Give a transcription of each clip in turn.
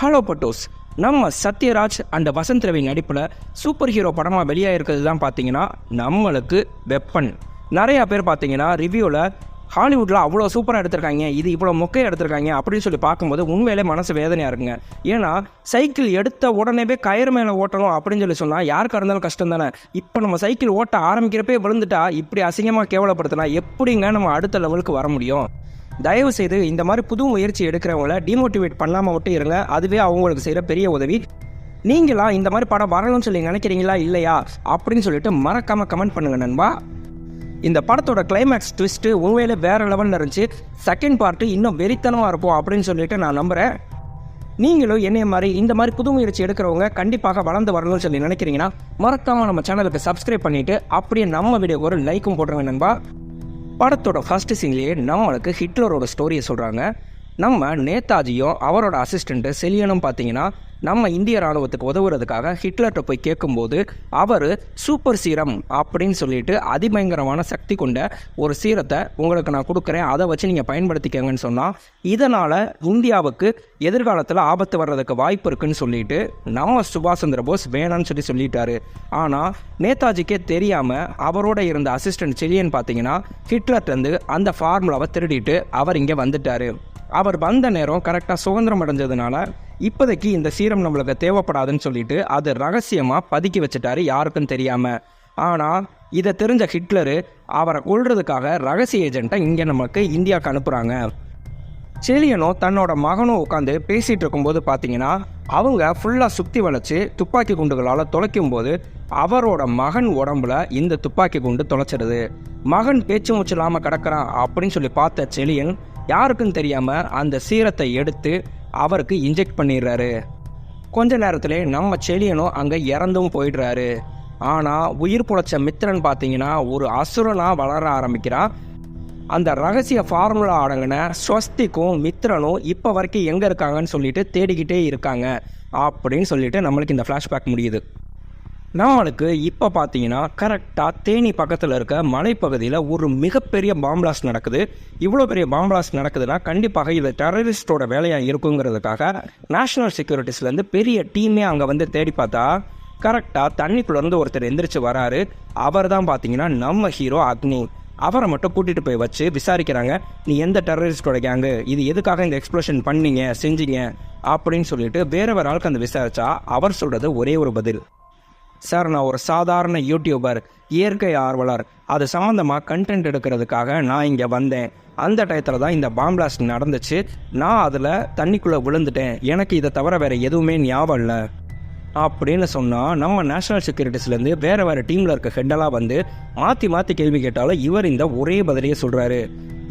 Hello பட்டோஸ். நம்ம Sathyaraj and Vasanth Ravi நடிப்பில் super hero படமாக வெளியாகிருக்கிறது தான் பார்த்தீங்கன்னா நம்மளுக்கு வெப்பன். நிறையா பேர் பார்த்தீங்கன்னா ரிவ்யூவில் ஹாலிவுட்டில் அவ்வளோ சூப்பராக எடுத்திருக்காங்க, இது இவ்வளோ மொக்கையாக எடுத்திருக்காங்க அப்படின்னு சொல்லி பார்க்கும்போது உண்மையிலே மனசு வேதனையாக இருக்குங்க. ஏன்னா சைக்கிள் எடுத்த உடனேவே கயிறு மேலே ஓட்டணும் அப்படின்னு சொல்லி சொன்னால் யாருக்காக இருந்தாலும் கஷ்டம் தானே. இப்போ நம்ம சைக்கிள் ஓட்ட ஆரம்பிக்கிறப்பே விழுந்துட்டா இப்படி அசிங்கமாக கேவலப்படுத்தினா எப்படிங்க நம்ம அடுத்த லெவலுக்கு வர முடியும்? தயவு செய்து இந்த மாதிரி புது முயற்சி எடுக்கிறவங்கள டிமோட்டிவேட் பண்ணாமல் விட்டு இருங்க. அதுவே அவங்களுக்கு செய்கிற பெரிய உதவி. நீங்களாம் இந்த மாதிரி படம் வரணும்னு சொல்லி நினைக்கிறீங்களா இல்லையா அப்படின்னு சொல்லிட்டு மறக்காமல் கமெண்ட் பண்ணுங்கள் நண்பா. இந்த படத்தோட கிளைமேக்ஸ் ட்விஸ்ட்டு உண்மையிலே வேறு லெவலில் இருந்துச்சு. செகண்ட் பார்ட்டு இன்னும் வெறித்தனமாக இருக்கும் அப்படின்னு சொல்லிட்டு நான் நம்புகிறேன். நீங்களும் என்னைய மாதிரி இந்த மாதிரி புது முயற்சி எடுக்கிறவங்க கண்டிப்பாக வளர்ந்து வரணும்னு சொல்லி நினைக்கிறீங்கன்னா மறக்காமல் நம்ம சேனலுக்கு சப்ஸ்கிரைப் பண்ணிவிட்டு அப்படியே நம்ம வீடியோக்கு ஒரு லைக்கும் போட்டுருங்க நண்பா. படத்தோட ஃபர்ஸ்ட் சீன்லேயே நம்மளுக்கு ஹிட்லரோட ஸ்டோரியை சொல்கிறாங்க. நம்ம நேதாஜியும் அவரோட அசிஸ்டண்ட்டு செலியனும் பார்த்தீங்கன்னா நம்ம இந்திய இராணுவத்துக்கு உதவுறதுக்காக ஹிட்லர்கிட்ட போய் கேட்கும்போது அவர் சூப்பர் சீரம் அப்படின்னு சொல்லிட்டு அதிபயங்கரமான சக்தி கொண்ட ஒரு சீரத்தை உங்களுக்கு நான் கொடுக்குறேன், அதை வச்சு நீங்கள் பயன்படுத்திக்கங்கன்னு சொன்னால் இதனால் இந்தியாவுக்கு எதிர்காலத்தில் ஆபத்து வர்றதுக்கு வாய்ப்பு இருக்குன்னு சொல்லிட்டு நம்ம சுபாஷ் சந்திர போஸ் வேணான்னு சொல்லிட்டாரு. ஆனால் நேதாஜிக்கே தெரியாமல் அவரோட இருந்த அசிஸ்டன்ட் செலியன் பார்த்தீங்கன்னா ஹிட்லர்லேருந்து அந்த ஃபார்முலாவை திருடிட்டு அவர் இங்கே வந்துட்டார். அவர் வந்த நேரம் கரெக்டாக சுதந்திரம் அடைஞ்சதுனால இப்போதைக்கு இந்த சீரம் நம்மளுக்கு தேவைப்படாதுன்னு சொல்லிட்டு அது ரகசியமாக பதுக்கி வச்சுட்டாரு, யாருக்கும் தெரியாமல். ஆனால் இதை தெரிஞ்ச ஹிட்லரு அவரை கொல்றதுக்காக ரகசிய ஏஜென்ட்டை இங்கே நமக்கு இந்தியாவுக்கு அனுப்புகிறாங்க. செலியனும் தன்னோட மகனும் உட்காந்து பேசிகிட்டு இருக்கும்போது பார்த்தீங்கன்னா அவங்க ஃபுல்லாக சுற்றி வளைச்சி துப்பாக்கி குண்டுகளால் தொலைக்கும் போது அவரோட மகன் உடம்புல இந்த துப்பாக்கி குண்டு தொலைச்சிடுது. மகன் பேச்சு மூச்சு இல்லாமல் கிடக்கிறான் அப்படின்னு சொல்லி பார்த்த செலியன் யாருக்கும் தெரியாமல் அந்த சீரத்தை எடுத்து அவருக்கு இன்ஜெக்ட் பண்ணிடுறாரு. கொஞ்ச நேரத்தில் நம்ம செலியனும் அங்கே இறந்தும் போயிடுறாரு. ஆனால் உயிர் புழைச்ச மித்திரன் பார்த்தீங்கன்னா ஒரு அசுரனாக வளர ஆரம்பிக்கிறான். அந்த ரகசிய ஃபார்முலா அடங்கின ஸ்வஸ்திக்கும் மித்திரனும் இப்போ வரைக்கும் எங்கே இருக்காங்கன்னு சொல்லிட்டு தேடிக்கிட்டே இருக்காங்க அப்படின்னு சொல்லிட்டு நம்மளுக்கு இந்த ஃப்ளாஷ்பேக் முடியுது. நம்மளுக்கு இப்போ பார்த்தீங்கன்னா கரெக்டாக தேனி பக்கத்தில் இருக்க மலைப்பகுதியில் ஒரு மிகப்பெரிய பாம்பிளாஸ்ட் நடக்குது. இவ்வளோ பெரிய பாம்பிளாஸ்ட் நடக்குதுன்னா கண்டிப்பாக இது டெரரிஸ்டோட வேலையாக இருக்குங்கிறதுக்காக நேஷ்னல் செக்யூரிட்டிஸ்லேருந்து பெரிய டீமே அங்கே வந்து தேடி பார்த்தா கரெக்டாக தண்ணிக்குள்ளேருந்து ஒருத்தர் எந்திரிச்சு வராரு. அவர் தான் பார்த்தீங்கன்னா நம்ம ஹீரோ அக்னி. அவரை மட்டும் கூட்டிகிட்டு போய் வச்சு விசாரிக்கிறாங்க. நீ எந்த டெரரிஸ்டோட கேங்கு, இது எதுக்காக இந்த எக்ஸ்ப்ளோஷன் பண்ணீங்க செஞ்சீங்க அப்படின்னு சொல்லிட்டு வேற ஆளுக்கு அந்த விசாரிச்சா அவர் சொல்கிறது ஒரே ஒரு பதில், சார் நான் ஒரு சாதாரண யூடியூபர், இயற்கை ஆர்வலர், அது சம்மந்தமாக கண்டென்ட் எடுக்கிறதுக்காக நான் இங்கே வந்தேன். அந்த டயத்தில் தான் இந்த பாம்பிளாஸ்ட் நடந்துச்சு, நான் அதில் தண்ணிக்குள்ளே விழுந்துட்டேன், எனக்கு இதை தவிர வேறு எதுவுமே ஞாபகம் இல்லை அப்படின்னு சொன்னால் நம்ம நேஷ்னல் செக்யூரிட்டிஸ்லேருந்து வேறு டீமில் இருக்க ஹெட்டெல்லாம் வந்து மாற்றி கேள்வி கேட்டாலும் இவர் இந்த ஒரே பதிலையே சொல்கிறாரு.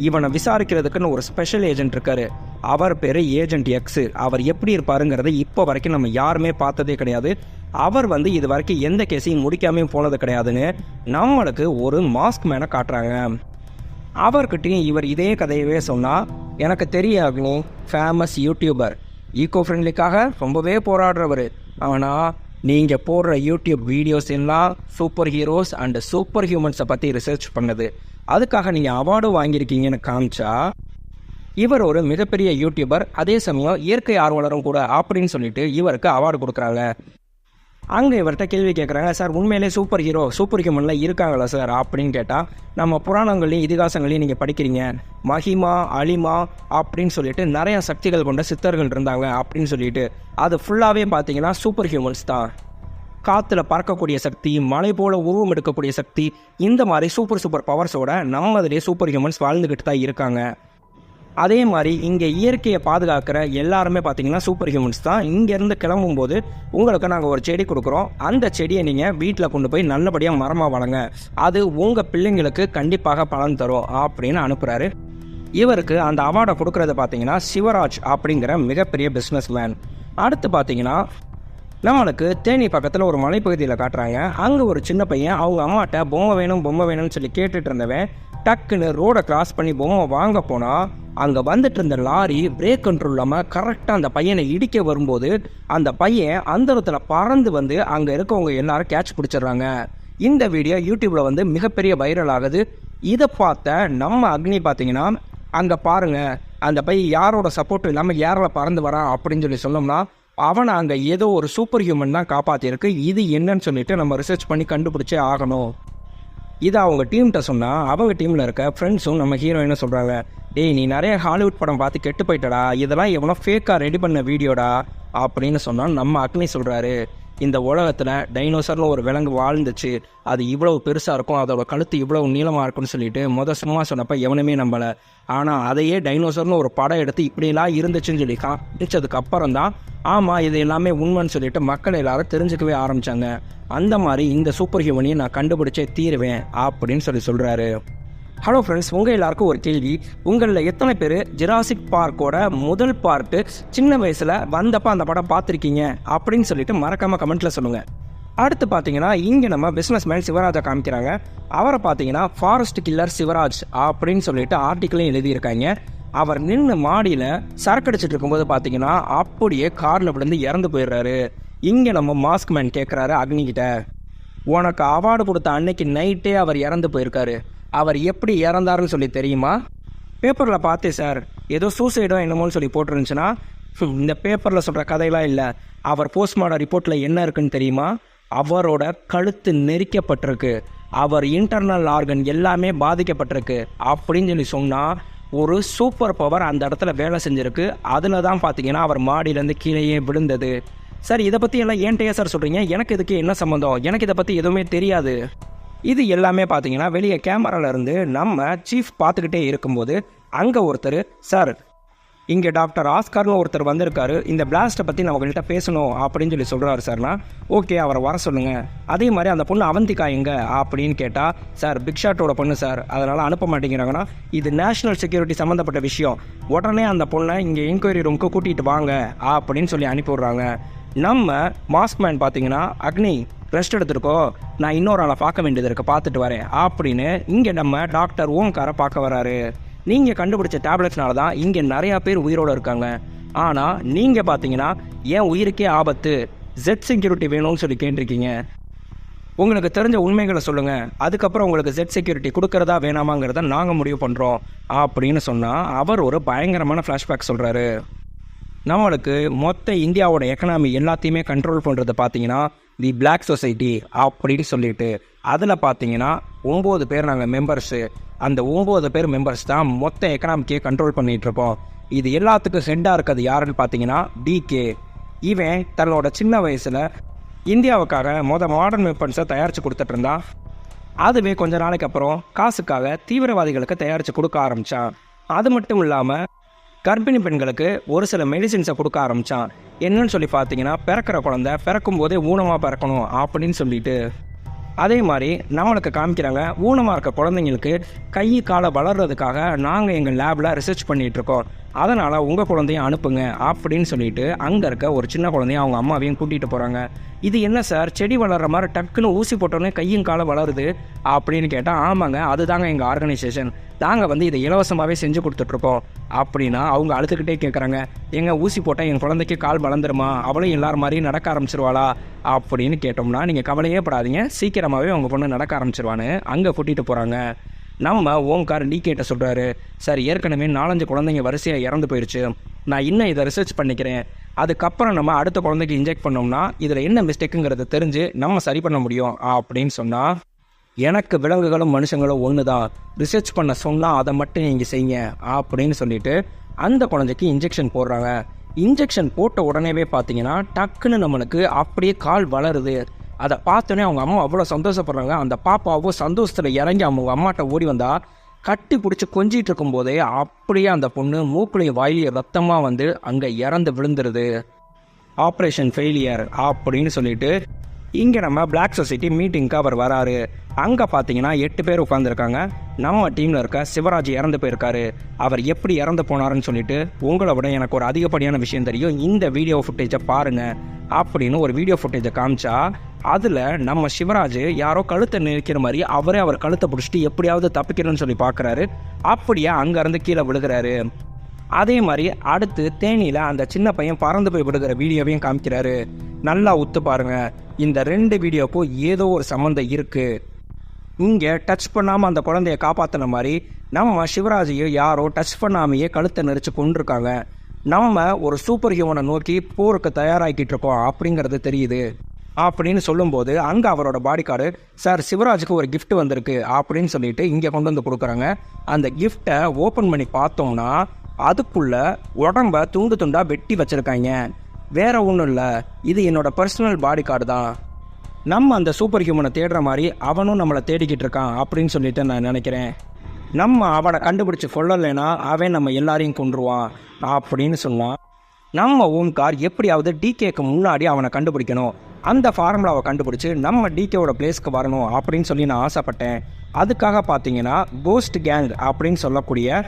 இவனை விசாரிக்கிறதுக்குன்னு ஒரு ஸ்பெஷல் ஏஜென்ட் இருக்காரு, அவர் பேர் ஏஜென்ட் எக்ஸு. அவர் எப்படி இருப்பாருங்கிறத இப்போ வரைக்கும் நம்ம யாருமே பார்த்ததே கிடையாது. அவர் வந்து இது வரைக்கும் எந்த கேஸையும் முடிக்காமே போனது கிடையாதுன்னு நம்மளுக்கு ஒரு மாஸ்க் மேனை காட்டுறாங்க. அவர்கிட்டையும் இவர் இதே கதையவே சொன்னால், எனக்கு தெரியாதுன்னு ஃபேமஸ் யூடியூபர், ஈகோ ஃப்ரெண்ட்லிக்காக ரொம்பவே போராடுறவர், ஆனால் நீங்கள் போடுற யூடியூப் வீடியோஸ் எல்லாம் சூப்பர் ஹீரோஸ் அண்டு சூப்பர் ஹியூமன்ஸை பற்றி ரிசர்ச் பண்ணது, அதுக்காக நீங்கள் அவார்டும் வாங்கியிருக்கீங்கன்னு காமிச்சா இவர் ஒரு மிகப்பெரிய யூடியூபர், அதே சமயம் இயற்கை ஆர்வலரும் கூட அப்படின்னு சொல்லிட்டு இவருக்கு அவார்டு கொடுக்குறாங்க. அங்கே இவர்கிட்ட கேள்வி கேட்குறாங்க, சார் உண்மையிலே சூப்பர் ஹீரோ சூப்பர் ஹியூமனில் இருக்காங்களா சார் அப்படின்னு கேட்டால், நம்ம புராணங்களையும் இதிகாசங்களையும் நீங்கள் படிக்கிறீங்க, மஹிமா அலிமா அப்படின்னு சொல்லிட்டு நிறையா சக்திகள் கொண்ட சித்தர்கள் இருந்தாங்க அப்படின்னு சொல்லிட்டு அது ஃபுல்லாகவே பார்த்தீங்கன்னா சூப்பர் ஹியூமன்ஸ் தான். காற்றுல பறக்கக்கூடிய சக்தி, மலை போல உருவம் எடுக்கக்கூடிய சக்தி, இந்த மாதிரி சூப்பர் பவர்ஸோட நம்ம அதிலே சூப்பர் ஹியூமன்ஸ் வாழ்ந்துக்கிட்டு தான் இருக்காங்க. அதே மாதிரி இங்கே இயற்கையை பாதுகாக்கிற எல்லாருமே பார்த்தீங்கன்னா சூப்பர் ஹியூமன்ஸ் தான். இங்கேருந்து கிளம்பும்போது உங்களுக்கு நாங்கள் ஒரு செடி கொடுக்குறோம், அந்த செடியை நீங்கள் வீட்டில் கொண்டு போய் நல்லபடியாக மரமாக வளங்க, அது உங்கள் பிள்ளைங்களுக்கு கண்டிப்பாக பலன் தரும் அப்படின்னு அனுப்புகிறாரு. இவருக்கு அந்த அவார்டை கொடுக்குறது பார்த்தீங்கன்னா சிவராஜ் அப்படிங்கிற மிகப்பெரிய பிஸ்னஸ் மேன். அடுத்து பார்த்தீங்கன்னா நம்மளுக்கு தேனி பக்கத்தில் ஒரு மலைப்பகுதியில் காட்டுறாங்க. அங்கே ஒரு சின்ன பையன் அவங்க அம்மாட்ட பொம்மை வேணும்னு சொல்லி கேட்டுட்டு இருந்தவன் டக்குன்னு ரோடை கிராஸ் பண்ணி பொம்மை வாங்க போனால் அங்கே வந்துட்டு இருந்த லாரி பிரேக் கண்ட்ரோல் இல்லாமல் கரெக்டாக அந்த பையனை இடிக்க வரும்போது அந்த பையன் அந்த இடத்துல பறந்து வந்து அங்கே இருக்கவங்க எல்லாரும் கேட்ச் பிடிச்சிடுறாங்க. இந்த வீடியோ யூடியூப்பில் வந்து மிகப்பெரிய வைரல் ஆகுது. இதை பார்த்த நம்ம அக்னி பார்த்தீங்கன்னா அங்கே பாருங்கள் அந்த பையன் யாரோட சப்போர்ட்டும் இல்லாமல் யாரில் பறந்து வரான் அப்படின்னு சொல்லி சொன்னோம்னா அவனை அங்கே ஏதோ ஒரு சூப்பர் ஹியூமன் தான் காப்பாற்றிருக்கு. இது என்னன்னு சொல்லிட்டு நம்ம ரிசர்ச் பண்ணி கண்டுபிடிச்சே ஆகணும். இதை அவங்க டீம்கிட்ட சொன்னால் அவங்க டீமில் இருக்க ஃப்ரெண்ட்ஸும் நம்ம ஹீரோயினும் சொல்கிறாங்க, டேய் நீ நிறைய ஹாலிவுட் படம் பார்த்து கெட்டு போயிட்டடா, இதெல்லாம் எவ்வளோ ஃபேக்காக ரெடி பண்ண வீடியோடா அப்படின்னு சொன்னால் நம்ம அக்னி சொல்கிறாரு, இந்த உலகத்தில் டைனோசர்னு ஒரு விலங்கு வாழ்ந்துச்சு, அது இவ்வளவு பெருசாக இருக்கும், அதோட கழுத்து இவ்வளவு நீளமாக இருக்கும்னு சொல்லிட்டு சும்மா சொன்னப்போ எவனுமே நம்பலை. ஆனால் அதையே டைனோசர்னு ஒரு படம் எடுத்து இப்படிலாம் இருந்துச்சுன்னு சொல்லி காமிச்சதுக்கு அப்புறம் தான் ஆமாம் இது எல்லாமே உண்மைன்னு சொல்லிட்டு மக்கள் எல்லாரும் தெரிஞ்சுக்கவே ஆரம்பித்தாங்க. அந்த மாதிரி இந்த சூப்பர் ஹியூமனையும் நான் கண்டுபிடிச்சே தீருவேன் அப்படின்னு சொல்கிறாரு. ஹலோ ஃப்ரெண்ட்ஸ், உங்கள் எல்லாருக்கும் ஒரு கேள்வி. உங்களில் எத்தனை பேர் ஜுராசிக் பார்க்கோட முதல் பார்ட்டு சின்ன வயசில் வந்தப்போ அந்த படம் பார்த்துருக்கீங்க அப்படின்னு சொல்லிட்டு மறக்காமல் கமெண்ட்டில் சொல்லுங்கள். அடுத்து பார்த்தீங்கன்னா இங்கே நம்ம பிஸ்னஸ் மேன் சிவராஜை காமிக்கிறாங்க. அவரை பார்த்தீங்கன்னா ஃபாரஸ்ட் கில்லர் சிவராஜ் அப்படின்னு சொல்லிட்டு ஆர்டிக்கிளையும் எழுதியிருக்காங்க. அவர் நின்று மாடியில் சரக்கடிச்சிட்டு இருக்கும்போது பார்த்தீங்கன்னா அப்படியே காரில் விழுந்து இறந்து போயிடுறாரு. இங்கே நம்ம மாஸ்க் மேன் கேட்குறாரு அக்னிகிட்ட, உனக்கு அவார்டு கொடுத்த அன்னைக்கு நைட்டே அவர் இறந்து போயிருக்காரு, அவர் எப்படி இறந்தாருன்னு சொல்லி தெரியுமா? பேப்பரில் பார்த்தேன் சார், ஏதோ சூசைடோ என்னமோன்னு சொல்லி போட்டுருந்துச்சுன்னா, இந்த பேப்பரில் சொல்கிற கதையெல்லாம் இல்லை, அவர் போஸ்ட்மார்டம் ரிப்போர்ட்டில் என்ன இருக்குன்னு தெரியுமா? அவரோட கழுத்து நெரிக்கப்பட்டிருக்கு, அவர் இன்டர்னல் ஆர்கன் எல்லாமே பாதிக்கப்பட்டிருக்கு அப்படின்னு சொல்லி சொன்னால் ஒரு சூப்பர் பவர் அந்த இடத்துல வேலை செஞ்சுருக்கு. அதில் தான் பார்த்தீங்கன்னா அவர் மாடியிலேருந்து கீழேயே விழுந்தது. சார் இதை பற்றி எல்லாம் ஏன்ட்டையா சார் சொல்கிறீங்க, எனக்கு இதுக்கு என்ன சம்மந்தம், எனக்கு இதை பற்றி எதுவுமே தெரியாது. இது எல்லாமே பார்த்தீங்கன்னா வெளியே கேமராலேருந்து நம்ம சீஃப் பார்த்துக்கிட்டே இருக்கும்போது அங்கே ஒருத்தர், சார் இங்கே டாக்டர் ஆஸ்கார்னு ஒருத்தர் வந்திருக்காரு, இந்த பிளாஸ்ட்டை பற்றி நான் உங்கள்கிட்ட பேசணும் அப்படின்னு சொல்கிறாரு சார்னா. ஓகே அவரை வர சொல்லுங்கள். அதே மாதிரி அந்த பொண்ணு அவந்திகா எங்க அப்படின்னு கேட்டால், சார் பிக் ஷாட்டோட பொண்ணு சார், அதனால் அனுப்ப மாட்டேங்கிறாங்கன்னா இது நேஷனல் செக்யூரிட்டி சம்மந்தப்பட்ட விஷயம், உடனே அந்த பொண்ணை இங்கே என்கொயரி ரூமுக்கு கூட்டிகிட்டு வாங்க அப்படின்னு அனுப்பி விட்றாங்க. நம்ம மாஸ்க்மேன் பார்த்தீங்கன்னா, அக்னி ரெஸ்ட் எடுத்துருக்கோ, நான் இன்னொரு ஆளை பார்க்க வேண்டியது இருக்குது, பார்த்துட்டு வரேன் அப்படின்னு இங்கே நம்ம டாக்டர் ஓங்காரை பார்க்க வராரு. நீங்கள் கண்டுபிடிச்ச டேப்லெட்ஸ்னால தான் இங்கே நிறையா பேர் உயிரோடு இருக்காங்க. ஆனால் நீங்கள் பார்த்தீங்கன்னா என் உயிருக்கே ஆபத்து, ஜெட் செக்யூரிட்டி வேணும்னு சொல்லி கேட்டிருக்கீங்க, உங்களுக்கு தெரிஞ்ச உண்மைகளை சொல்லுங்கள், அதுக்கப்புறம் உங்களுக்கு ஜெட் செக்யூரிட்டி கொடுக்கறதா வேணாமாங்கிறத நாங்கள் முடிவு பண்ணுறோம் அப்படின்னு சொன்னால் அவர் ஒரு பயங்கரமான ஃப்ளாஷ்பேக் சொல்கிறாரு. நம்மளுக்கு மொத்த இந்தியாவோட எக்கனாமி எல்லாத்தையுமே கண்ட்ரோல் பண்ணுறது பார்த்தீங்கன்னா தி பிளாக் சொசைட்டி அப்படின்னு சொல்லிட்டு, அதில் பார்த்தீங்கன்னா 9 பேர் நாங்கள் மெம்பர்ஸு. அந்த 9 பேர் மெம்பர்ஸ் தான் மொத்த எக்கனாமிக்கே கண்ட்ரோல் பண்ணிகிட்ருக்கோம். இது எல்லாத்துக்கும் ஹெட்டாக இருக்கிறது யாருன்னு பார்த்தீங்கன்னா டிகே. இவன் தன்னோட சின்ன வயசில் இந்தியாவுக்காக மாடர்ன் வெப்பன்ஸை தயாரித்து கொடுத்துட்டு இருந்தான். அதுவே கொஞ்ச நாளைக்கு அப்புறம் காசுக்காக தீவிரவாதிகளுக்கு தயாரித்து கொடுக்க ஆரம்பித்தான். அது மட்டும் இல்லாமல் கர்ப்பிணி பெண்களுக்கு ஒரு சில மெடிசின்ஸை கொடுக்க ஆரம்பித்தான். என்னன்னு சொல்லி பார்த்தீங்கன்னா, பிறக்கிற குழந்தை பிறக்கும் போதே ஊனமாக பிறக்கணும் அப்படின்னு சொல்லிட்டு. அதே மாதிரி நம்மளுக்கு காமிக்கிறாங்க, ஊனமாக இருக்க குழந்தைங்களுக்கு கை காலை வளர்கிறதுக்காக நாங்கள் எங்கள் லேபில் ரிசர்ச் பண்ணிகிட்ருக்கோம், அதனால் உங்கள் குழந்தையும் அனுப்புங்க அப்படின்னு சொல்லிட்டு அங்கே இருக்க ஒரு சின்ன குழந்தைய அவங்க அம்மாவையும் கூட்டிகிட்டு போகிறாங்க. இது என்ன சார், செடி வளர்கிற மாதிரி டக்குன்னு ஊசி போட்டோன்னே கையும் காலை வளருது அப்படின்னு கேட்டால், ஆமாங்க அதுதாங்க எங்கள் ஆர்கனைசேஷன், நாங்கள் இதை இலவசமாகவே செஞ்சு கொடுத்துட்ருக்கோம் அப்படின்னா அவங்க அழுத்துக்கிட்டே கேட்குறாங்க, எங்கள் ஊசி போட்டால் என் குழந்தைக்கு கால் வளர்ந்துருமா, அவளும் எல்லாரும் மாதிரியும் நடக்க ஆரம்பிச்சிருவாளா அப்படின்னு கேட்டோம்னா, நீங்கள் கவலையே படாதீங்க, சீக்கிரமாகவே அவங்க பொண்ணு நடக்க ஆரம்பிச்சிருவான்னு அங்கே கூட்டிகிட்டு போகிறாங்க. நம்ம ஓங்கார் டிகேட்ட சொல்கிறாரு, சார் ஏற்கனவே 4-5 குழந்தைங்க வரிசையாக இறந்து போயிடுச்சு, நான் இன்னும் இதை ரிசர்ச் பண்ணிக்கிறேன், அதுக்கப்புறம் நம்ம அடுத்த குழந்தைக்கு இன்ஜெக்ட் பண்ணோம்னா இதில் என்ன மிஸ்டேக்குங்கிறத தெரிஞ்சு நம்ம சரி பண்ண முடியும் அப்படின்னு சொன்னால், எனக்கு விலங்குகளும் மனுஷங்களும் ஒன்று தான், ரிசர்ச் பண்ண சொன்னால் அதை மட்டும் நீங்கள் செய்யுங்க அப்படின்னு சொல்லிட்டு அந்த குழந்தைக்கு இன்ஜெக்ஷன் போடுறாங்க. இன்ஜெக்ஷன் போட்ட உடனேவே பார்த்தீங்கன்னா டக்குன்னு நம்மளுக்கு அப்படியே கால் வளருது. அதை பார்த்தோன்னே அவங்க அம்மா அவ்வளோ சந்தோஷப்படுறாங்க. அந்த பாப்பா அவ்வளோ சந்தோஷத்தில் இறங்கி அவங்க அம்மாட்ட ஓடி வந்தால் கட்டி பிடிச்சி கொஞ்சிட்டு இருக்கும்போதே அப்படியே அந்த பொண்ணு மூக்குலையும் வாயிலையும் ரத்தமாக அங்கே இறந்து விழுந்துருது. ஆப்ரேஷன் ஃபெயிலியர் அப்படின்னு சொல்லிட்டு இங்கே நம்ம பிளாக் சொசைட்டி மீட்டிங்க்கு அவர் வராரு. அங்கே பார்த்தீங்கன்னா 8 பேர் உட்காந்துருக்காங்க. நம்ம டீமில் இருக்க சிவராஜ் இறந்து போயிருக்காரு. அவர் எப்படி இறந்து போனாருன்னு சொல்லிட்டு, உங்களை விட எனக்கு ஒரு அதிகப்படியான விஷயம் தெரியும், இந்த வீடியோ ஃபுட்டேஜை பாருங்கள் அப்படின்னு ஒரு வீடியோ ஃபுட்டேஜை காமிச்சா, அதில் நம்ம சிவராஜ் யாரோ கழுத்தை நிற்கிற மாதிரி அவரே அவர் கழுத்தை பிடிச்சிட்டு எப்படியாவது தப்பிக்கணும்னு சொல்லி பார்க்குறாரு. அப்படியே அங்கேருந்து கீழே விழுகிறாரு. அதே மாதிரி அடுத்து தேனியில் அந்த சின்ன பையன் பறந்து போய் விடுகிற வீடியோவையும் காமிக்கிறாரு. நல்லா உத்து பாருங்க, இந்த 2 வீடியோக்கும் ஏதோ ஒரு சம்மந்தம் இருக்குது. இங்கே டச் பண்ணாமல் அந்த குழந்தைய காப்பாற்றின மாதிரி நம்ம சிவராஜையும் யாரோ டச் பண்ணாமையே கழுத்தை நெரிச்சு கொண்டிருக்காங்க. நம்ம ஒரு சூப்பர் ஹியூமனை நோக்கி போருக்கு தயாராகிக்கிட்டு இருக்கோம் அப்படிங்கிறது தெரியுது அப்படின்னு சொல்லும்போது அங்கே அவரோட பாடிகார்டு, சார் சிவராஜுக்கு ஒரு gift வந்திருக்கு அப்படின்னு சொல்லிட்டு இங்கே கொண்டு வந்து கொடுக்குறாங்க. அந்த கிஃப்டை ஓப்பன் பண்ணி பார்த்தோம்னா அதுக்குள்ள உடம்ப துண்டு துண்டாக வெட்டி வச்சுருக்காங்க. வேற ஒன்றும் இல்லை, இது என்னோட பர்சனல் பாடிகார்டு தான். நம்ம அந்த சூப்பர் ஹியூமனை தேடுற மாதிரி அவனும் நம்மளை தேடிக்கிட்டு இருக்கான் அப்படின்னு சொல்லிட்டு நான் நினைக்கிறேன். நம்ம அவனை கண்டுபிடிச்சி கொள்ளலைன்னா அவன் நம்ம எல்லாரையும் கொன்றுவான் அப்படின்னு சொன்னான். நம்ம ஓம்கார் எப்படியாவது டிகேக்கு முன்னாடி அவனை கண்டுபிடிக்கணும், அந்த ஃபார்முலாவை கண்டுபிடிச்சி நம்ம டிகேவோட பிளேஸ்க்கு வரணும் அப்படின்னு சொல்லி நான் ஆசைப்பட்டேன். அதுக்காக பார்த்தீங்கன்னா கோஸ்ட் கேங் அப்படின்னு சொல்லக்கூடிய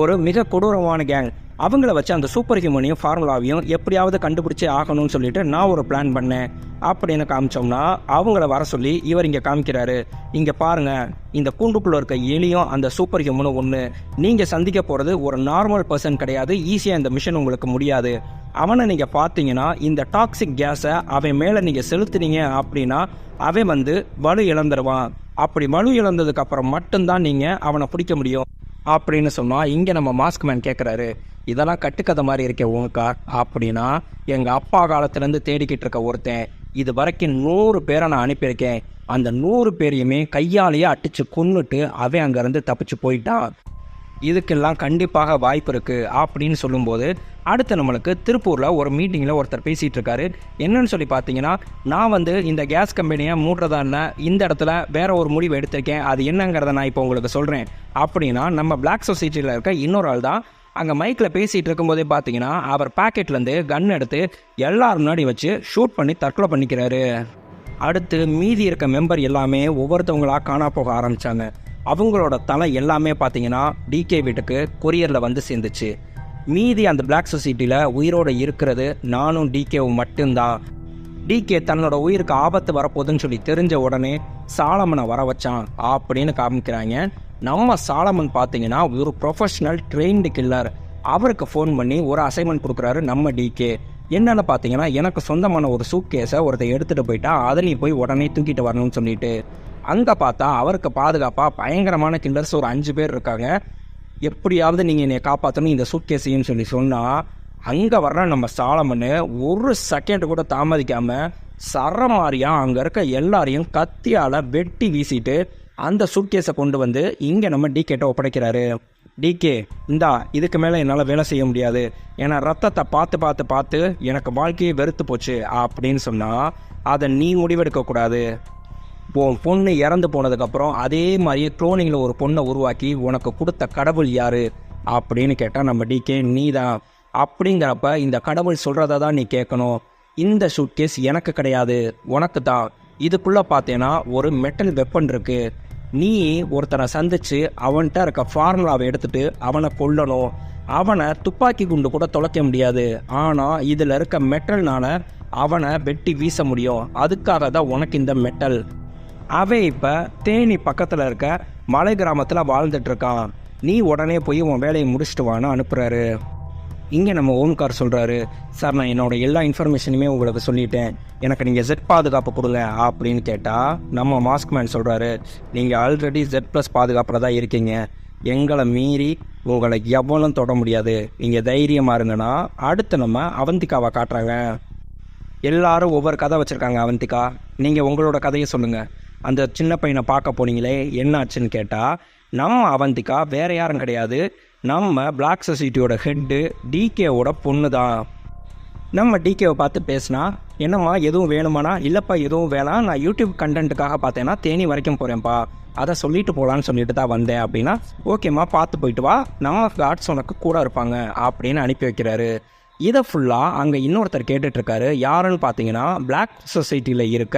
ஒரு மிக கொடூரமான கேங், அவங்கள வச்சு அந்த சூப்பர் ஹியூமனையும் ஃபார்முலாவையும் எப்படியாவது கண்டுபிடிச்சி ஆகணும்னு சொல்லிட்டு நான் ஒரு பிளான் பண்ணேன் அப்படின்னு காமிச்சோம்னா அவங்கள வர சொல்லி இவர் இங்கே காமிக்கிறாரு. இங்கே பாருங்கள், இந்த கூண்டுக்குள்ளே இருக்க எலியும் அந்த சூப்பர் ஹியூமனும் ஒன்று. நீங்கள் சந்திக்க போகிறது ஒரு நார்மல் பர்சன் கிடையாது, ஈஸியாக இந்த மிஷன் உங்களுக்கு முடியாது. அவனை நீங்கள் பார்த்தீங்கன்னா இந்த டாக்ஸிக் கேஸை அவன் மேலே நீங்கள் செலுத்துனீங்க அப்படின்னா அவன் வலு இழந்துருவான். அப்படி வலு இழந்ததுக்கப்புறம் மட்டும்தான் நீங்கள் அவனை பிடிக்க முடியும் அப்படின்னு சொன்னால் இங்கே நம்ம மாஸ்க் மேன் கேட்குறாரு, இதெல்லாம் கட்டுக்கதை மாதிரி இருக்கே ஓம்கார் அப்படின்னா, எங்கள் அப்பா காலத்துலேருந்து தேடிக்கிட்டு இருக்க ஒருத்தன் இது வரைக்கும் 100 பேரை நான் அனுப்பியிருக்கேன். அந்த 100 பேரையுமே கையாலேயே அடித்து கொன்னுட்டு அவன் அங்கேருந்து தப்பிச்சு போயிட்டான். இதுக்கெல்லாம் கண்டிப்பாக வாய்ப்பு இருக்குது அப்படின்னு சொல்லும்போது அடுத்து நம்மளுக்கு திருப்பூரில் ஒரு மீட்டிங்கில் ஒருத்தர் பேசிகிட்டு இருக்காரு. என்னன்னு சொல்லி பார்த்தீங்கன்னா, நான் இந்த கேஸ் கம்பெனியை மூடுறதா இல்லை, இந்த இடத்துல வேற ஒரு முடிவு எடுத்திருக்கேன், அது என்னங்கிறத நான் இப்போ உங்களுக்கு சொல்கிறேன் அப்படின்னா, நம்ம பிளாக் சொசைட்டியில் இருக்க இன்னொரு ஆள் தான் அங்கே மைக்கில் பேசிகிட்டு இருக்கும்போதே பார்த்தீங்கன்னா அவர் பாக்கெட்லேருந்து கன் எடுத்து எல்லாரும் முன்னாடி வச்சு ஷூட் பண்ணி தற்கொலை பண்ணிக்கிறாரு. அடுத்து மீதி இருக்க மெம்பர் எல்லாமே ஒவ்வொருத்தவங்களாக காணா போக ஆரம்பித்தாங்க. அவங்களோட தலை எல்லாமே பார்த்தீங்கன்னா டிகே வீட்டுக்கு கொரியரில் சேர்ந்துச்சு. மீதி அந்த பிளாக் சொசைட்டியில் உயிரோடு இருக்கிறது நானும் டிகேவும் மட்டும்தான். டிகே தன்னோட உயிருக்கு ஆபத்து வரப்போகுதுன்னு சொல்லி தெரிஞ்ச உடனே சாலமனை வர வச்சான் அப்படின்னு காமிக்கிறாங்க. நம்ம சாலமன் பார்த்தீங்கன்னா ஒரு ப்ரொஃபஷ்னல் ட்ரெயின்டு கில்லர். அவருக்கு ஃபோன் பண்ணி ஒரு அசைன்மெண்ட் கொடுக்குறாரு நம்ம டிகே. என்னென்னு பார்த்தீங்கன்னா, எனக்கு சொந்தமான ஒரு சூட் கேஸை ஒருத்தர் எடுத்துகிட்டு போயிட்டா அதை நீ போய் உடனே தூக்கிட்டு வரணும்னு சொல்லிட்டு. அங்கே பார்த்தா அவருக்கு பாதுகாப்பாக பயங்கரமான கில்லர்ஸ் ஒரு 5 பேர் இருக்காங்க. எப்படியாவது நீங்கள் என்னை காப்பாற்றணும் இந்த சூட் கேஸையும் சொல்லி சொன்னால் அங்கே வர்ற நம்ம சாலமன் ஒரு செகண்ட் கூட தாமதிக்காமல் சரமாரியாக அங்கே இருக்க எல்லாரையும் கத்தியால் வெட்டி வீசிட்டு அந்த சூட்கேஸை கொண்டு இங்கே நம்ம டிகேட்ட ஒப்படைக்கிறாரு. டிகே, இந்தா, இதுக்கு மேலே என்னால் வேலை செய்ய முடியாது, ஏன்னா ரத்தத்தை பார்த்து பார்த்து பார்த்து எனக்கு வாழ்க்கையே வெறுத்து போச்சு அப்படின்னு சொன்னால் அதை நீ முடிவெடுக்கக்கூடாது. உன் பொண்ணு இறந்து போனதுக்கப்புறம் அதே மாதிரியே க்ளோனிங்கில் ஒரு பொண்ணை உருவாக்கி உனக்கு கொடுத்த கடவுள் யார் அப்படின்னு கேட்டால் நம்ம டிகே நீ தான். அப்படிங்கிறப்ப இந்த கடவுள் சொல்கிறத தான் நீ கேட்கணும். இந்த சூட்கேஸ் எனக்கு கிடையாது, உனக்கு தான். இதுக்குள்ளே பார்த்தேன்னா ஒரு மெட்டல் வெப்பன் இருக்குது. நீ ஒருத்தனை சந்தித்து அவன்கிட்ட இருக்க ஃபார்முலாவை எடுத்துகிட்டு அவனை கொல்லணும். அவனை துப்பாக்கி குண்டு கூட தொலைக்க முடியாது, ஆனால் இதில் இருக்க மெட்டல்னால் அவனை வெட்டி வீச முடியும். அதுக்காக தான் உனக்கு இந்த மெட்டல். அவன் இப்போ தேனி பக்கத்தில் இருக்க மலை கிராமத்தில் வாழ்ந்துட்டுருக்கான். நீ உடனே போய் உன் வேலையை முடிச்சுட்டு வான்னு அனுப்புகிறாரு. இங்கே நம்ம ஓம்கார் சொல்கிறாரு, சார் நான் என்னோடய எல்லா இன்ஃபர்மேஷனுமே உங்களுக்கு சொல்லிட்டேன், எனக்கு நீங்கள் ஜெட் பாதுகாப்பு கொடுங்க அப்படின்னு கேட்டால் நம்ம மாஸ்க் மேன் சொல்கிறாரு, நீங்கள் ஆல்ரெடி Z+ பாதுகாப்பில் தான் இருக்கீங்க, எங்களை மீறி உங்களை எவ்வளவும் தொட முடியாது, நீங்கள் தைரியமாக இருங்கன்னா. அடுத்து நம்ம அவந்திகாவை காட்டுறாங்க. எல்லாரும் ஒவ்வொரு கதை வச்சுருக்காங்க. அவந்திகா, நீங்கள் உங்களோட கதையை சொல்லுங்கள். அந்த சின்ன பையனை பார்க்க போனீங்களே என்னாச்சுன்னு கேட்டால் நம்ம அவந்திகா வேறு யாரும் கிடையாது, நம்ம பிளாக் சொசைட்டியோட ஹெட்டு டிகேவோட பொண்ணு தான். நம்ம டிகேவை பார்த்து பேசினா, என்னம்மா எதுவும் வேணுமானா? இல்லைப்பா எதுவும் வேணாம், நான் யூடியூப் கண்டென்ட்டுக்காக பார்த்தேன்னா தேனி வரைக்கும் போகிறேன்ப்பா, அதை சொல்லிட்டு போகலான்னு சொல்லிட்டு தான் வந்தேன் அப்படின்னா, ஓகேம்மா பார்த்து போயிட்டு வா, நம்ம காட்ஸ் உனக்கு கூட இருப்பாங்க அப்படின்னு அனுப்பி வைக்கிறாரு. இதை ஃபுல்லாக அங்கே இன்னொருத்தர் கேட்டுட்ருக்காரு. யாருன்னு பார்த்தீங்கன்னா பிளாக் சொசைட்டியில் இருக்க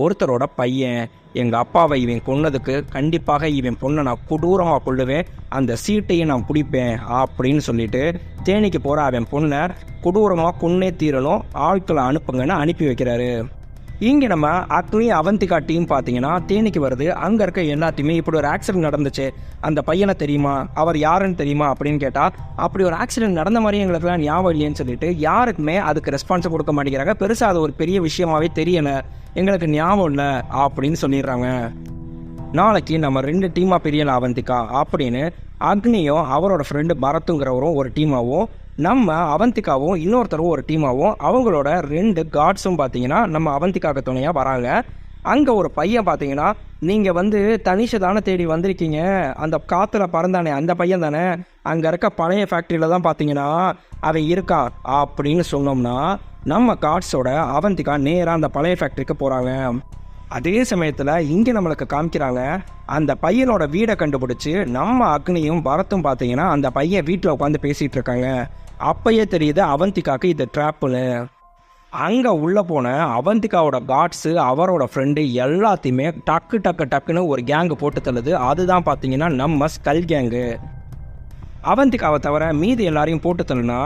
ஒருத்தரோட பையன். எங்கள் அப்பாவை இவன் கொன்னதுக்கு கண்டிப்பாக இவன் பொண்ணை நான் கொடூரமாக கொள்ளுவேன், அந்த சீட்டையும் நான் பிடிப்பேன் அப்படின்னு சொல்லிட்டு தேனிக்கு போகிற அவன் பொண்ணை கொடூரமாக கொன்னே தீரணும், ஆட்களை அனுப்புங்கன்னு அனுப்பி வைக்கிறாரு. இங்கே நம்ம அக்னி அவந்திகா டீம் பார்த்தீங்கன்னா தேனிக்கு வருது. அங்கே இருக்க எல்லாத்தையுமே இப்படி ஒரு ஆக்சிடென்ட் நடந்துச்சு, அந்த பையனை தெரியுமா, அவர் யாருன்னு தெரியுமா அப்படின்னு கேட்டால், அப்படி ஒரு ஆக்சிடென்ட் நடந்த மாதிரி எங்களுக்குலாம் ஞாபகம் இல்லைன்னு சொல்லிட்டு யாருக்குமே அதுக்கு ரெஸ்பான்ஸை கொடுக்க மாட்டேங்கிறாங்க. பெருசாக அது ஒரு பெரிய விஷயமாவே தெரியலை, எங்களுக்கு ஞாபகம் இல்லை அப்படின்னு சொல்லிடுறாங்க. நாளைக்கு நம்ம 2 டீமாக பிரியலாம் அவந்திகா அப்படின்னு அக்னியும் அவரோட ஃப்ரெண்டு பரத்துங்கிறவரும் ஒரு டீமாகவும், நம்ம அவந்திகாவும் இன்னொருத்தரும் ஒரு டீமாகவும், அவங்களோட 2 காட்ஸும் பார்த்தீங்கன்னா நம்ம அவந்திகாவுக்கு துணையாக வராங்க. அங்கே ஒரு பையன் பார்த்தீங்கன்னா, நீங்கள் வந்து தனிஷை தானே தேடி வந்திருக்கீங்க, அந்த காற்றுல பறந்தானே அந்த பையன் தானே, அங்கே இருக்க பழைய ஃபேக்ட்ரியில் தான் பார்த்தீங்கன்னா அவன் இருக்கான் அப்படின்னு சொன்னோம்னா, நம்ம காட்ஸோட அவந்திகா நேராக அந்த பழைய ஃபேக்ட்ரிக்கு போகிறாங்க. அதே சமயத்தில் இங்கே நம்மளுக்கு காமிக்கிறாங்க, அந்த பையனோட வீடை கண்டுபிடிச்சி நம்ம அக்னியும் பரத்தும் பார்த்தீங்கன்னா அந்த பையன் வீட்டில் உட்காந்து பேசிகிட்டு இருக்காங்க. அப்பயே தெரியுது அவந்திகாவுக்கு இது ட்ராப்புன்னு. அங்கே உள்ளே போன அவந்திகாவோட காட்ஸு அவரோட ஃப்ரெண்டு எல்லாத்தையுமே டக்குன்னு ஒரு கேங்கு போட்டு தள்ளுது. அதுதான் பார்த்தீங்கன்னா நம்ம ஸ்கல் கேங்கு. அவந்திகாவை தவிர மீதி எல்லாரையும் போட்டு தள்ளுனா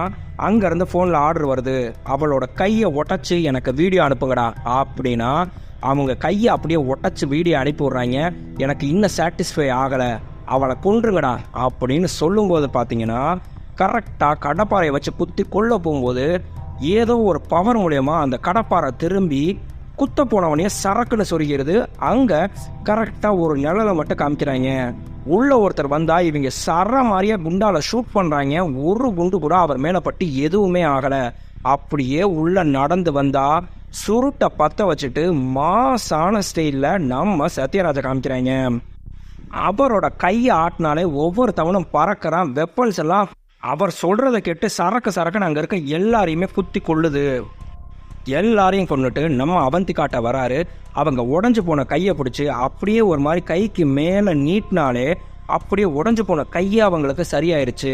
அங்கேருந்து ஃபோனில் ஆர்டர் வருது, அவளோட கையை உடச்சி எனக்கு வீடியோ அனுப்புங்கடா அப்படின்னா அவங்க கையை அப்படியே உடச்சி வீடியோ அனுப்பி விட்றாங்க. எனக்கு இன்னும் சாட்டிஸ்ஃபை ஆகலை, அவளை கொன்றுங்கடா அப்படின்னு சொல்லும்போது பார்த்தீங்கன்னா கரெக்டாக கடப்பாறையை வச்சு குத்தி கொல்ல போகும்போது ஏதோ ஒரு பவர் மூலயமா அந்த கடப்பாறை திரும்பி குத்த போனவனையே சரக்குன்னு சொருகிறது. அங்கே கரெக்டாக ஒரு நிழலை மட்டும் காமிக்கிறாங்க. உள்ள ஒருத்தர் வந்தா இவங்க சர மாதிரியே குண்டால ஷூட் பண்ணுறாங்க. ஒரு குண்டு கூட அவர் மேலே பட்டு எதுவுமே ஆகலை. அப்படியே உள்ள நடந்து வந்தா சுருட்டை பற்ற வச்சுட்டு மாசான ஸ்டைலில் நம்ம சத்யராஜை காமிக்கிறாங்க. அவரோட கையை ஆட்டினாலே ஒவ்வொரு தவணும் பறக்கிறான். வெப்பன்ஸ் எல்லாம் அவர் சொல்கிறத கேட்டு சரக்குன்னு அங்கே இருக்க எல்லாரையுமே குத்தி கொள்ளுது. எல்லாரையும் கொண்டுட்டு நம்ம அவந்திகாட்ட வராரு. அவங்க உடஞ்சி போன கையை பிடிச்சி அப்படியே ஒரு மாதிரி கைக்கு மேலே நீட்டினாலே அப்படியே உடஞ்சி போன கையை அவங்களுக்கு சரியாயிருச்சு.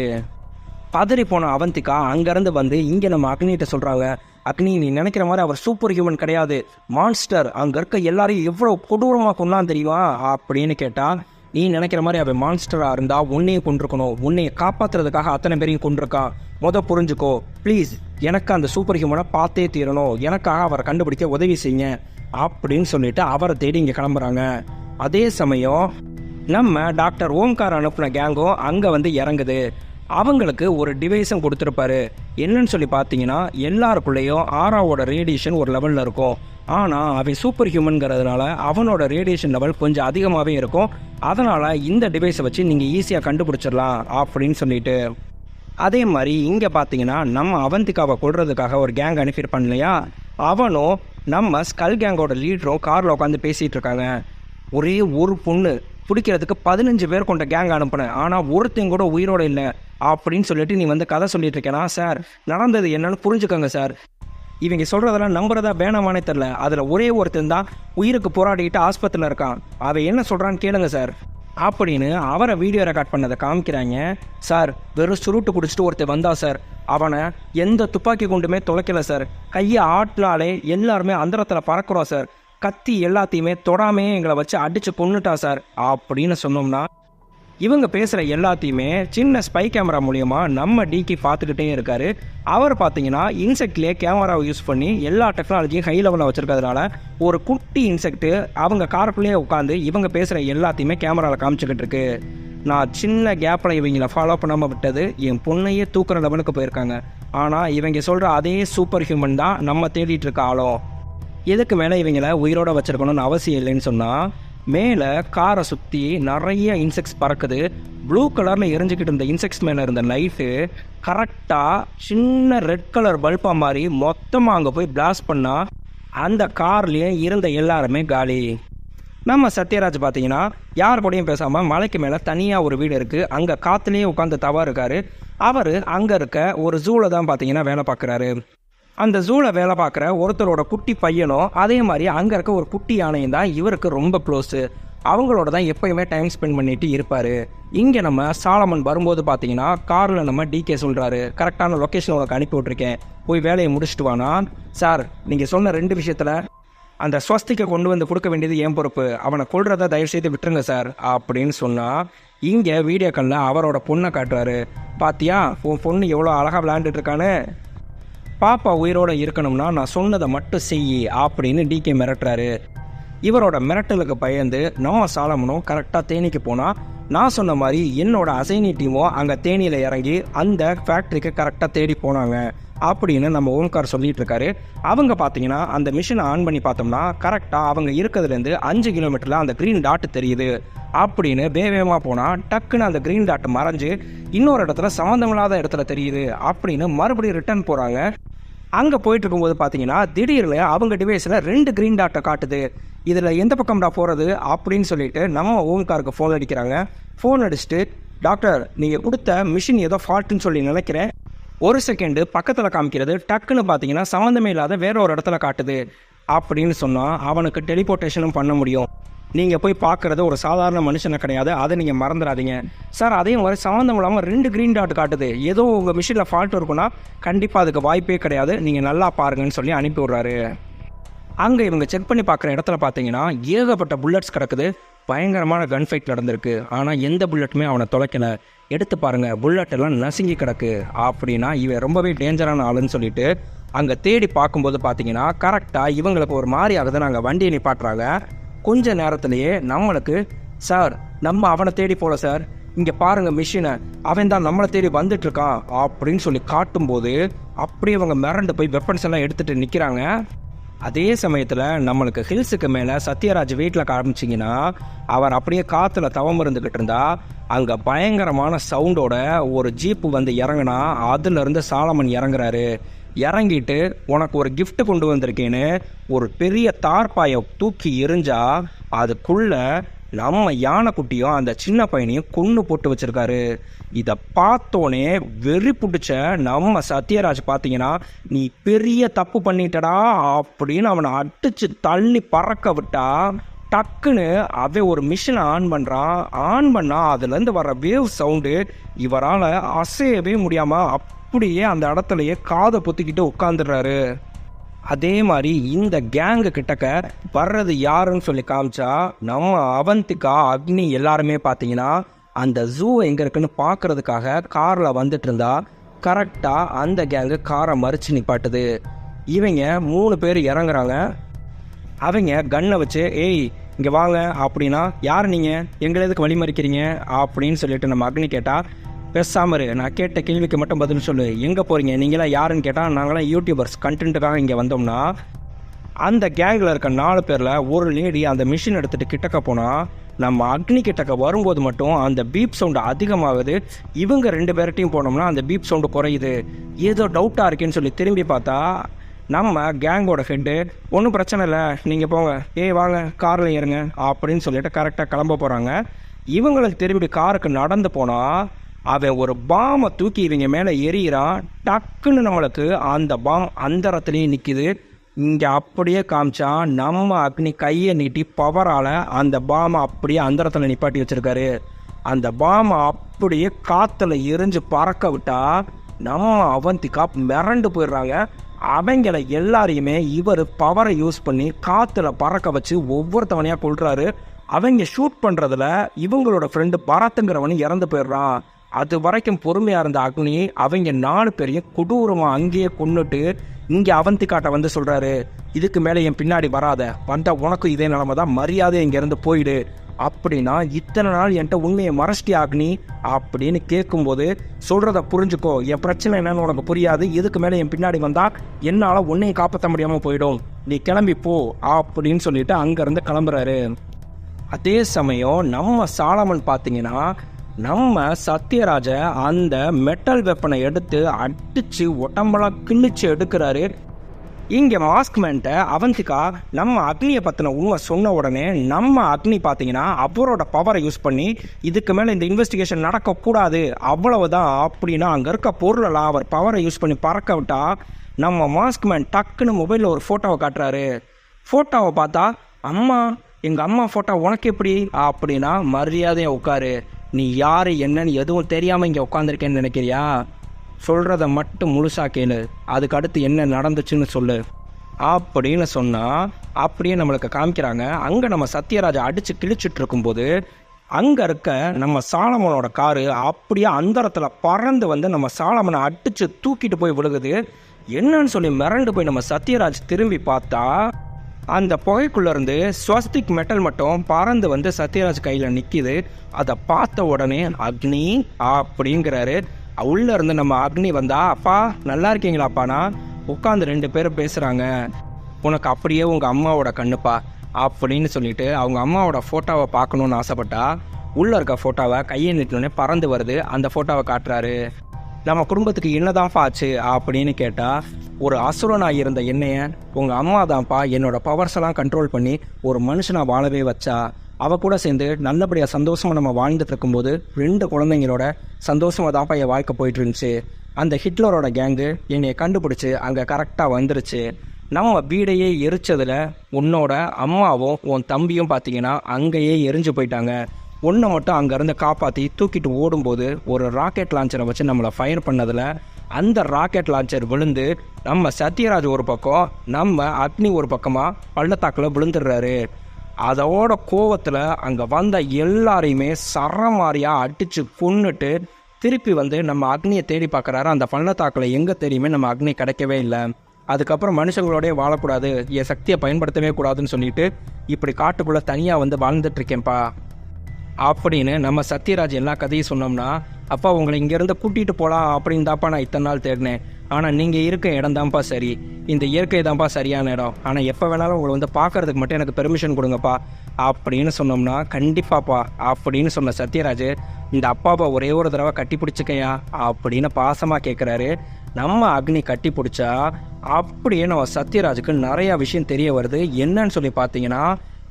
பதறி போன அவந்திகா அங்கேருந்து வந்து இங்கே நம்ம அக்னிகிட்ட சொல்கிறாங்க, அக்னி நீ நினைக்கிற மாதிரி அவர் சூப்பர் ஹியூமன் கிடையாது, மான்ஸ்டர். அங்கே இருக்க எல்லாரையும் எவ்வளோ கொடூரமாக கொண்டான்னு தெரியுமா அப்படின்னு கேட்டால், நீ நினைக்கிற மாதிரி அவன் மான்ஸ்டராக இருந்தால் உன்னையும் கொண்டிருக்கணும், உன்னையை காப்பாற்றுறதுக்காக அத்தனை பேரையும் கொண்டிருக்கான், புரிஞ்சுக்கோ ப்ளீஸ், எனக்கு அந்த சூப்பர் ஹியூமனை பார்த்தே தீரணும், எனக்காக அவரை கண்டுபிடிக்க உதவி செய்யுங்க அப்படின்னு சொல்லிட்டு அவரை தேடி இங்கே கிளம்புறாங்க. அதே சமயம் நம்ம டாக்டர் ஓம்கார் அனுப்பின கேங்கும் அங்கே வந்து இறங்குது. அவங்களுக்கு ஒரு டிவைஸும் கொடுத்துருப்பாரு. என்னன்னு சொல்லி பார்த்தீங்கன்னா எல்லாருக்குள்ளேயும் ஆராவோட ரேடியேஷன் ஒரு லெவலில் இருக்கும். ஆனால் அவன் சூப்பர் ஹியூமன்கிறதுனால அவனோட ரேடியேஷன் லெவல் கொஞ்சம் அதிகமாகவே இருக்கும். அதனால் இந்த டிவைஸை வச்சு நீங்கள் ஈஸியாக கண்டுபிடிச்சிடலாம் அப்படின்னு சொல்லிட்டு, அதே மாதிரி இங்கே பார்த்தீங்கன்னா நம்ம அவந்திகாவை கொள்றதுக்காக ஒரு கேங் அனுப்பியிருப்பான் இல்லையா, அவனும் நம்ம ஸ்கல் கேங்கோட லீடரும் காரில் உட்காந்து பேசிகிட்டு இருக்காங்க. ஒரே ஒரு பொண்ணு பிடிக்கிறதுக்கு 15 பேர் கொண்ட கேங் அனுப்பினேன், ஆனால் ஒருத்தையும் கூட உயிரோடு இல்லை அப்படின்னு சொல்லிட்டு நீ வந்து கதை சொல்லிட்டு இருக்கேனா சார், நடந்தது என்னன்னு புரிஞ்சுக்கோங்க சார், இவங்க சொல்கிறதெல்லாம் நம்புறதா வேணாமானே தெரில, அதில் ஒரே ஒருத்தன் தான் உயிருக்கு போராடிக்கிட்டு ஆஸ்பத்திரியில் இருக்கான், அவன் என்ன சொல்கிறான்னு கேளுங்க சார் அப்படின்னு அவரை வீடியோ ரெக்கார்ட் பண்ணதை காமிக்கிறாங்க. சார் வெறும் சுருட்டு குடிச்சிட்டு ஒருத்தர் வந்தா சார், அவனை எந்த துப்பாக்கி கொண்டுமே தொலைக்கலை சார், கையை ஆட்டினாலே எல்லாருமே அந்தரத்தில் பறக்குறோம் சார், கத்தி எல்லாத்தையுமே தொடாமே எங்களை வச்சு அடித்து கொண்டுட்டா சார் அப்படின்னு சொன்னோம்னா, இவங்க பேசுகிற எல்லாத்தையுமே சின்ன ஸ்பை கேமரா மூலியமா நம்ம டிகே பார்த்துக்கிட்டே இருக்காரு. அவர் பார்த்தீங்கன்னா இன்செக்ட்லேயே கேமராவை யூஸ் பண்ணி எல்லா டெக்னாலஜியும் ஹை லெவலில் வச்சுருக்கிறதுனால ஒரு குட்டி இன்செக்ட்டு அவங்க காருக்குள்ளேயே உட்காந்து இவங்க பேசுகிற எல்லாத்தையுமே கேமராவில் காமிச்சிக்கிட்டு இருக்கு. நான் சின்ன கேப்பில் இவங்களை ஃபாலோ பண்ணாமல் விட்டது என் பொண்ணையே தூக்குற லெவலுக்கு போயிருக்காங்க. ஆனால் இவங்க சொல்கிற அதே சூப்பர் ஹியூமன் தான் நம்ம தேடிட்டு இருக்க ஆளும். எதுக்கு மேலே இவங்களை உயிரோடு வச்சுருக்கணும்னு அவசியம் இல்லைன்னு சொன்னால், மேலே காரை சுற்றி நிறைய இன்செக்ட்ஸ் பறக்குது. ப்ளூ கலரில் எரிஞ்சிக்கிட்டு இருந்த இன்செக்ட்ஸ் மேலே இருந்த லைட்டு கரெக்டாக சின்ன ரெட் கலர் பல்பாக மாதிரி மொத்தமாக அங்கே போய் பிளாஸ்ட் பண்ணால் அந்த கார்லேயே இருந்த எல்லாருமே காலி. நம்ம சத்யராஜ் பார்த்தீங்கன்னா யார் கூடயும் பேசாமல் மலைக்கு மேலே தனியாக ஒரு வீடு இருக்குது, அங்கே காற்றுலேயே உட்காந்து தவா இருக்கார். அவர் அங்கே இருக்க ஒரு ஜூவில் தான் பார்த்தீங்கன்னா வேலை பார்க்குறாரு. அந்த ஜூவில் வேலை பார்க்குற ஒருத்தரோட குட்டி பையனும் அதே மாதிரி அங்கே இருக்க ஒரு குட்டி யானையும் தான் இவருக்கு ரொம்ப க்ளோஸு. அவங்களோட தான் எப்போயுமே டைம் ஸ்பெண்ட் பண்ணிட்டு இருப்பார். இங்கே நம்ம சாலமன் வரும்போது பார்த்தீங்கன்னா காரில் நம்ம டிகே சொல்கிறாரு, கரெக்டான லொக்கேஷன் உங்களுக்கு அனுப்பி விட்ருக்கேன், போய் வேலையை முடிச்சுட்டு வானா. சார் நீங்கள் சொன்ன 2 விஷயத்தில் அந்த ஸ்வஸ்திக்கை கொண்டு வந்து கொடுக்க வேண்டியது என் பொறுப்பு, அவனை கொள்றதை தயவுசெய்து விட்டுருங்க சார் அப்படின்னு சொன்னால், இங்கே வீடியோ காலில் அவரோட பொண்ணை காட்டுறாரு. பாத்தியா உன் பொண்ணு எவ்வளோ அழகாக விளையாண்டுட்டு இருக்கான்னு, பாப்பா உயிரோடு இருக்கணும்னா நான் சொன்னதை மட்டும் செய் அப்படின்னு டிகே மிரட்டுறாரு. இவரோட மிரட்டலுக்கு பயந்து நம்ம சாலமனும் கரெக்டாக தேனிக்கு போனால் நான் சொன்ன மாதிரி என்னோட அசைனி டீமும் அங்கே தேனியில் இறங்கி அந்த ஃபேக்ட்ரிக்கு கரெக்டாக தேடி போனாங்க அப்படின்னு நம்ம ஓம்கார் சொல்லிட்டு இருக்காரு. அவங்க பார்த்தீங்கன்னா அந்த மிஷினை ஆன் பண்ணி பார்த்தோம்னா கரெக்டாக அவங்க இருக்கிறதுலேருந்து 5 கிலோமீட்டரில் அந்த க்ரீன் டாட் தெரியுது அப்படின்னு வேகமாக போனால் டக்குன்னு அந்த க்ரீன் டாட் மறைஞ்சு இன்னொரு இடத்துல சம்மந்தமில்லாத இடத்துல தெரியுது அப்படின்னு மறுபடியும் ரிட்டர்ன் போகிறாங்க. அங்கே போயிட்டு இருக்கும்போது பார்த்தீங்கன்னா திடீர்னு அவங்க டிவைஸில் 2 க்ரீன் டாட்டை காட்டுது. இதில் எந்த பக்கம்டா போகிறது அப்படின்னு சொல்லிட்டு நம்ம ஓம்காருக்கு ஃபோன் அடிக்கிறாங்க. ஃபோன் அடிச்சுட்டு, டாக்டர் நீங்கள் கொடுத்த மிஷின் ஏதோ ஃபால்ட்டுன்னு சொல்லி நினைக்கிறேன், ஒரு செகண்டு பக்கத்தில் காமிக்கிறது டக்குன்னு பார்த்தீங்கன்னா சம்மந்தமே இல்லாத வேற ஒரு இடத்துல காட்டுது அப்படின்னு சொன்னால் அவனுக்கு டெலிபோர்ட்டேஷனும் பண்ண முடியும். நீங்கள் போய் பார்க்குறது ஒரு சாதாரண மனுஷனை கிடையாது, அதை நீங்கள் மறந்துடாதீங்க. சார் அதே மாதிரி சம்மந்தம் இல்லாமல் 2 க்ரீன் டாட் காட்டுது, ஏதோ உங்கள் மிஷினில் ஃபால்ட் இருக்குன்னா கண்டிப்பாக அதுக்கு வாய்ப்பே கிடையாது, நீங்கள் நல்லா பாருங்கன்னு சொல்லி அனுப்பி விட்றாரு. அங்கே இவங்க செக் பண்ணி பார்க்குற இடத்துல பார்த்தீங்கன்னா ஏகப்பட்ட புல்லட்ஸ் கிடக்குது. பயங்கரமான கன் ஃபைட் நடந்திருக்கு. ஆனால் எந்த புல்லட்டுமே அவனை தொலைக்கலை. எடுத்து பாருங்கள், புல்லட் எல்லாம் நசுங்கி கிடக்கு அப்படின்னா இவன் ரொம்பவே டேஞ்சரான ஆளுன்னு சொல்லிட்டு அங்கே தேடி பார்க்கும்போது பார்த்தீங்கன்னா கரெக்டாக இவங்களுக்கு ஒரு மாதிரி ஆகுது. நாங்கள் வண்டியை நிப்பாட்டுறாங்க. கொஞ்ச நேரத்திலேயே நம்மளுக்கு, சார் நம்ம அவனை தேடி போல சார், இங்கே பாருங்கள் மிஷினை, அவன் தான் நம்மளை தேடி வந்துட்டுருக்கான் அப்படின்னு சொல்லி காட்டும்போது அப்படியே அவங்க மிரண்டு போய் வெப்பன்ஸ் எல்லாம் எடுத்துகிட்டு நிற்கிறாங்க. அதே சமயத்தில் நம்மளுக்கு ஹில்ஸுக்கு மேலே சத்யராஜ் வீட்டில் காமிச்சிங்கன்னா அவர் அப்படியே காற்றுல தவம் இருந்துக்கிட்டு இருந்தா அங்கே பயங்கரமான சவுண்டோட ஒரு ஜீப்பு வந்து இறங்கினா அதுலேருந்து சாலமன் இறங்குறாரு. இறங்கிட்டு உனக்கு ஒரு கிஃப்ட் கொண்டு வந்திருக்கேன்னு ஒரு பெரிய தார்பாயை தூக்கி எறிஞ்சா அதுக்குள்ள நம்ம யானைக்குட்டியும் அந்த சின்ன பையனையும் கொன்று போட்டு வச்சிருக்காரு. இதை பார்த்தோன்னே வெறி பிடிச்ச நம்ம சத்யராஜ் பார்த்தீங்கன்னா, நீ பெரிய தப்பு பண்ணிட்டடா அப்படின்னு அவனை அடிச்சு தள்ளி பறக்க விட்டா டக்குன்னு அவன் ஒரு மிஷினை ஆன் பண்ணுறான். ஆன் பண்ணால் அதுலேருந்து வர வேவ் சவுண்டு இவரால் அசையவே முடியாமல் அப்படியே அந்த இடத்துலையே காதை பொத்திக்கிட்டு உட்காந்துடுறாரு. அதே மாதிரி இந்த கேங்கு கிட்டக்க வர்றது யாருன்னு சொல்லி காமிச்சா நம்ம அவந்திகா, அக்னி எல்லாருமே பார்த்தீங்கன்னா அந்த ஜூ எங்கே இருக்குன்னு பார்க்கறதுக்காக காரில் வந்துட்டு இருந்தா கரெக்டாக அந்த கேங்கு காரை மறித்து நிப்பாட்டுது. இவங்க 3 பேர் இறங்குறாங்க. அவங்க கன்னை வச்சு, ஏய் இங்கே வாங்க அப்படின்னா, யார் நீங்கள், எங்களை எதுக்கு வழி மறிக்கிறீங்க அப்படின்னு சொல்லிட்டு நம்ம அக்னி கேட்டால், பேசாமரு, நான் கேட்ட கேள்விக்கு மட்டும் பதில் சொல்லு, எங்கே போகிறீங்க, நீங்களாம் யாருன்னு கேட்டால், நாங்களாம் யூடியூபர்ஸ் கண்டென்ட்டுக்காக இங்கே வந்தோம்னா. அந்த கேங்கில் இருக்க 4 பேரில் ஒரு லேடி அந்த மிஷின் எடுத்துகிட்டு கிட்டக்க போனால் நம்ம அக்னி கிட்டக்க வரும்போது மட்டும் அந்த பீப் சவுண்டு அதிகமாகுது. இவங்க 2 பேர்கிட்டையும் போனோம்னா அந்த பீப் சவுண்டு குறையுது. ஏதோ டவுட்டாக இருக்கேன்னு சொல்லி திரும்பி பார்த்தா நம்ம கேங்கோட ஹெட்டு, ஒன்றும் பிரச்சனை இல்லை நீங்கள் போங்க, ஏய் வாங்க காரில் ஏறுங்க அப்படின்னு சொல்லிட்டு கரெக்டாக கிளம்ப போகிறாங்க. இவங்களுக்கு திரும்பி காருக்கு நடந்து போனால் அவன் ஒரு பாமை தூக்கி இவங்க மேலே எறிகிறான். டக்குன்னு நம்மளுக்கு அந்த பாம் அந்த இடத்துலையே நிற்கிது. இங்கே அப்படியே காமிச்சா நம்ம அக்னி கையை நீட்டி பவரால் அந்த பாமை அப்படியே அந்த இடத்துல நிப்பாட்டி வச்சுருக்காரு. அந்த பாமை அப்படியே காற்றுல எரிஞ்சு பறக்க விட்டா நம்ம அவந்திகா மிரண்டு போயிடுறாங்க. அவங்கள எல்லாரையுமே இவர் பவரை யூஸ் பண்ணி காற்றுல பறக்க வச்சு ஒவ்வொருத்தவனையாக கொள்றாரு. அவங்க ஷூட் பண்ணுறதுல இவங்களோட ஃப்ரெண்டு பரத்துங்கிறவனு இறந்து போயிடுறான். அது வரைக்கும் பொறுமையாக இருந்த அக்னி அவங்க 4 பேரையும் கொடூரமாக அங்கேயே கொன்னுட்டு இங்கே அவந்திகாட்ட வந்து சொல்கிறாரு, இதுக்கு மேலே என் பின்னாடி வராத, வந்தா உனக்கும் இதே நிலமை தான், மரியாதை இங்கேருந்து போயிடு அப்படின்னா, இத்தனை நாள் என்கிட்ட உண்மையை மறைச்சிட்டி அக்னி அப்படின்னு கேட்கும்போது, சொல்கிறத புரிஞ்சுக்கோ, என் பிரச்சனை என்னன்னு உனக்கு புரியாது, இதுக்கு மேலே என் பின்னாடி வந்தால் என்னால் உன்னையும் காப்பாற்ற முடியாமல் போயிடும், நீ கிளம்பி போ அப்படின்னு சொல்லிட்டு அங்கேருந்து கிளம்புறாரு. அதே சமயம் நம்ம சாலமன் பார்த்தீங்கன்னா நம்ம சத்யராஜை அந்த மெட்டல் வெப்பனை எடுத்து அடித்து உடம்பெல்லாம் கிழிச்சு எடுக்கிறாரு. இங்கே மாஸ்க்மேன்ட்ட அவந்திகா நம்ம அக்னியை பற்றின உண்மை சொன்ன உடனே நம்ம அக்னி பார்த்தீங்கன்னா அவரோட பவரை யூஸ் பண்ணி இதுக்கு மேலே இந்த இன்வெஸ்டிகேஷன் நடக்கக்கூடாது அவ்வளவுதான் அப்படின்னா அங்கே இருக்க பொருளெல்லாம் அவர் பவரை யூஸ் பண்ணி பறக்க விட்டா நம்ம மாஸ்க்மேன் டக்குன்னு மொபைலில் ஒரு ஃபோட்டோவை காட்டுறாரு. ஃபோட்டோவை பார்த்தா, அம்மா எங்கள் அம்மா ஃபோட்டோ உனக்கு எப்படி அப்படின்னா, மரியாதையாக உட்காரு, நீ யார் என்னன்னு எதுவும் தெரியாமல் இங்கே உட்காந்துருக்கேன்னு நினைக்கிறியா, சொல்கிறத மட்டும் முழுசாக கேளு, அதுக்கு அடுத்து என்ன நடந்துச்சுன்னு சொல்லு அப்படின்னு சொன்னால் அப்படியே நம்மளுக்கு காமிக்கிறாங்க. அங்கே நம்ம சத்யராஜை அடித்து கிழிச்சிட்டு இருக்கும்போது அங்கே இருக்க நம்ம சாலமனோட காரு அப்படியே அந்தரத்தில் பறந்து வந்து நம்ம சாலமனை அடித்து தூக்கிட்டு போய் விழுகுது. என்னன்னு சொல்லி மிரண்டு போய் நம்ம சத்யராஜ் திரும்பி பார்த்தா அந்த புகைக்குள்ளேருந்து ஸ்வஸ்திக் மெட்டல் மட்டும் பறந்து வந்து சத்யராஜ் கையில் நிற்கிது. அதை பார்த்த உடனே அக்னி அப்படிங்கிறாரு. உள்ளே இருந்து நம்ம அக்னி வந்தா, அப்பா நல்லா இருக்கீங்களாப்பானா? உட்காந்து 2 பேரும் பேசுகிறாங்க. உனக்கு அப்படியே உங்கள் அம்மாவோட கண்ணுப்பா அப்படின்னு சொல்லிட்டு அவங்க அம்மாவோட ஃபோட்டோவை பார்க்கணுன்னு ஆசைப்பட்டா உள்ளே இருக்க ஃபோட்டோவை கையை நீட்டினோடனே பறந்து வருது. அந்த ஃபோட்டோவை காட்டுறாரு. நம்ம குடும்பத்துக்கு என்னதான்ப்பா ஆச்சு அப்படின்னு கேட்டால், ஒரு அசுரனாக இருந்த என்னைய உங்கள் அம்மா தான்ப்பா என்னோட பவர்ஸ் எல்லாம் கண்ட்ரோல் பண்ணி ஒரு மனுஷனாக வாழவே வச்சா. அவள் கூட சேர்ந்து நல்லபடியாக சந்தோஷமாக நம்ம வாழ்ந்துட்டு இருக்கும்போது 2 குழந்தைங்களோட சந்தோஷமாக தான்ப்பா என் வாழ்க்கை போயிட்டு இருந்துச்சு. அந்த ஹிட்லரோட கேங்கு என்னை கண்டுபிடிச்சி அங்கே கரெக்டாக வந்துருச்சு. நம்ம வீடையே எரிச்சதில் உன்னோட அம்மாவும் உன் தம்பியும் பார்த்தீங்கன்னா அங்கேயே எரிஞ்சு போயிட்டாங்க. ஒன்றை மட்டும் அங்கேருந்து காப்பாற்றி தூக்கிட்டு ஓடும்போது ஒரு ராக்கெட் லான்ச்சரை வச்சு நம்மளை ஃபயர் பண்ணதில் அந்த ராக்கெட் லான்ச்சர் விழுந்து நம்ம சத்யராஜ் ஒரு பக்கம், நம்ம அக்னி ஒரு பக்கமாக பள்ளத்தாக்கில் விழுந்துடுறாரு. அதோட கோவத்தில் அங்கே வந்த எல்லாரையுமே சரமாரியாக அடித்து கொன்னுட்டு திருப்பி வந்து நம்ம அக்னியை தேடி பார்க்குறாரு. அந்த பள்ளத்தாக்கில் எங்கே தெரியுமே நம்ம அக்னி கிடைக்கவே இல்லை. அதுக்கப்புறம் மனுஷங்களோடய வாழக்கூடாது, என் சக்தியை பயன்படுத்தவே கூடாதுன்னு சொல்லிட்டு இப்படி காட்டுக்குள்ளே தனியாக வந்து வாழ்ந்துட்டுருக்கேன்ப்பா அப்படின்னு நம்ம சத்யராஜ் எல்லா கதையும் சொன்னோம்னா, அப்பா உங்களை இங்கேருந்து கூட்டிகிட்டு போகலாம் அப்படின்னு தான்ப்பா நான் இத்தனை நாள் தேடினேன். ஆனால் நீங்கள் இருக்க இடம் தான்ப்பா சரி, இந்த இயற்கை தான்ப்பா சரியான இடம். ஆனால் எப்போ வேணாலும் உங்களை வந்து பார்க்கறதுக்கு மட்டும் எனக்கு பெர்மிஷன் கொடுங்கப்பா அப்படின்னு சொன்னோம்னா, கண்டிப்பாப்பா அப்படின்னு சொன்ன சத்யராஜ் இந்த அப்பாவை ஒரே ஒரு தடவை கட்டி பிடிச்சிக்கையா அப்படின்னு பாசமாக கேட்குறாரு. நம்ம அக்னி கட்டி பிடிச்சா அப்படியே நம்ம சத்யராஜுக்கு நிறையா விஷயம் தெரிய வருது. என்னன்னு சொல்லி பார்த்தீங்கன்னா,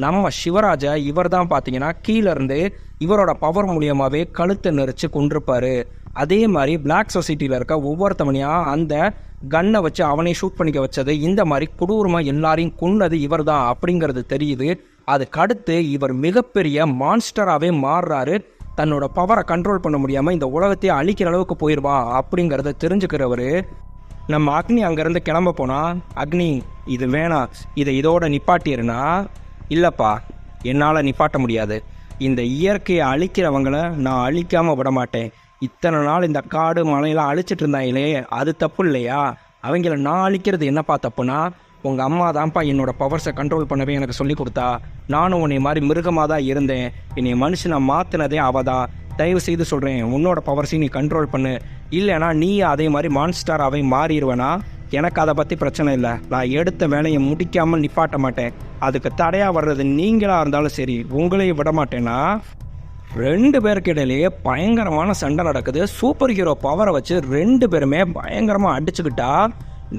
நம்ம சிவராஜை இவர் தான் பார்த்தீங்கன்னா கீழேருந்து இவரோட பவர் மூலியமாகவே கழுத்தை நெரிச்சு கொண்டிருப்பார். அதே மாதிரி பிளாக் சொசைட்டியில் இருக்க ஒவ்வொருத்தவனையாக அந்த கன்னை வச்சு அவனை ஷூட் பண்ணிக்க வச்சது, இந்த மாதிரி கொடூரமாக எல்லாரையும் கொன்னது இவர் தான் அப்படிங்கிறது தெரியுது. அதுக்கடுத்து இவர் மிகப்பெரிய மான்ஸ்டராகவே மாறுறாரு. தன்னோட பவரை கண்ட்ரோல் பண்ண முடியாமல் இந்த உலகத்தையே அழிக்கிற அளவுக்கு போயிடுவான் அப்படிங்கிறத தெரிஞ்சுக்கிறவர் நம்ம அக்னி அங்கேருந்து கிளம்ப போனால், அக்னி இது வேணாம், இதை இதோட நிப்பாட்டிருனா, இல்லைப்பா என்னால் நிப்பாட்ட முடியாது, இந்த இயற்கையை அழிக்கிறவங்களை நான் அழிக்காமல் விட மாட்டேன். இத்தனை நாள் இந்த காடு மலையெல்லாம் அழிச்சிட்டு இருந்தாங்களே, அது தப்பு இல்லையா? அவங்கள நான் அழிக்கிறது என்னப்பா தப்புனா, உங்கள் அம்மா தான்ப்பா என்னோட பவர்ஸை கண்ட்ரோல் பண்ணவே எனக்கு சொல்லி கொடுத்தா. நானும் உன்னை மாதிரி மிருகமாக தான் இருந்தேன், என்னை மனுஷனை மாற்றினதே அவதான். தயவு செய்து சொல்கிறேன், உன்னோட பவர்ஸையும் நீ கண்ட்ரோல் பண்ணு, இல்லைனா நீ அதே மாதிரி மான்ஸ்டராகவே மாறிடுவேனா? எனக்கு அதை பற்றி பிரச்சனை இல்லை, நான் எடுத்த வேலையை முடிக்காமல் நிப்பாட்ட மாட்டேன். அதுக்கு தடையாக வர்றது நீங்களாக இருந்தாலும் சரி, உங்களையும் விட மாட்டேன்னா. 2 பேருக்கு இடையிலேயே பயங்கரமான சண்டை நடக்குது. சூப்பர் ஹீரோ பவரை வச்சு 2 பேருமே பயங்கரமாக அடிச்சுக்கிட்டா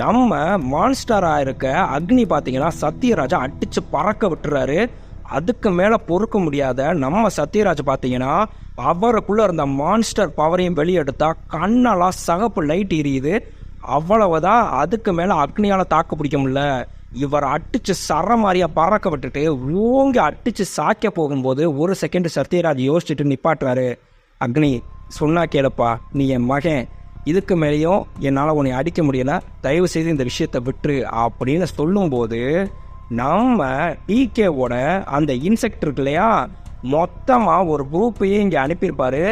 நம்ம மான்ஸ்டராக இருக்க அக்னி பார்த்தீங்கன்னா சத்யராஜை அடித்து பறக்க விட்டுறாரு. அதுக்கு மேலே பொறுக்க முடியாத நம்ம சத்யராஜ் பார்த்தீங்கன்னா அவருக்குள்ளே இருந்த மான்ஸ்டர் பவரையும் வெளியெடுத்தா கண்ணெல்லாம் சகப்பு லைட் எரியுது. அவ்வளவுதான், அதுக்கு மேலே அக்னியால் தாக்கு பிடிக்க முடியல. இவர் அடித்து சரமாரியாக பறக்க விட்டுட்டு ஓங்கி அடித்து சாய்க்க போகும்போது 1 செகண்ட் சத்யராஜ் யோசிச்சுட்டு நிப்பாட்டுறாரு. அக்னி சொன்னா கேளுப்பா, நீ என் மகன், இதுக்கு மேலேயும் என்னால் உன்னை அடிக்க முடியல, தயவு செய்து இந்த விஷயத்தை விட்டுரு அப்படின்னு சொல்லும்போது நம்ம டிகேவோட அந்த இன்செக்ட் இருக்கு இல்லையா, மொத்தமாக ஒரு குரூப்பையே இங்கே அனுப்பியிருப்பாரு.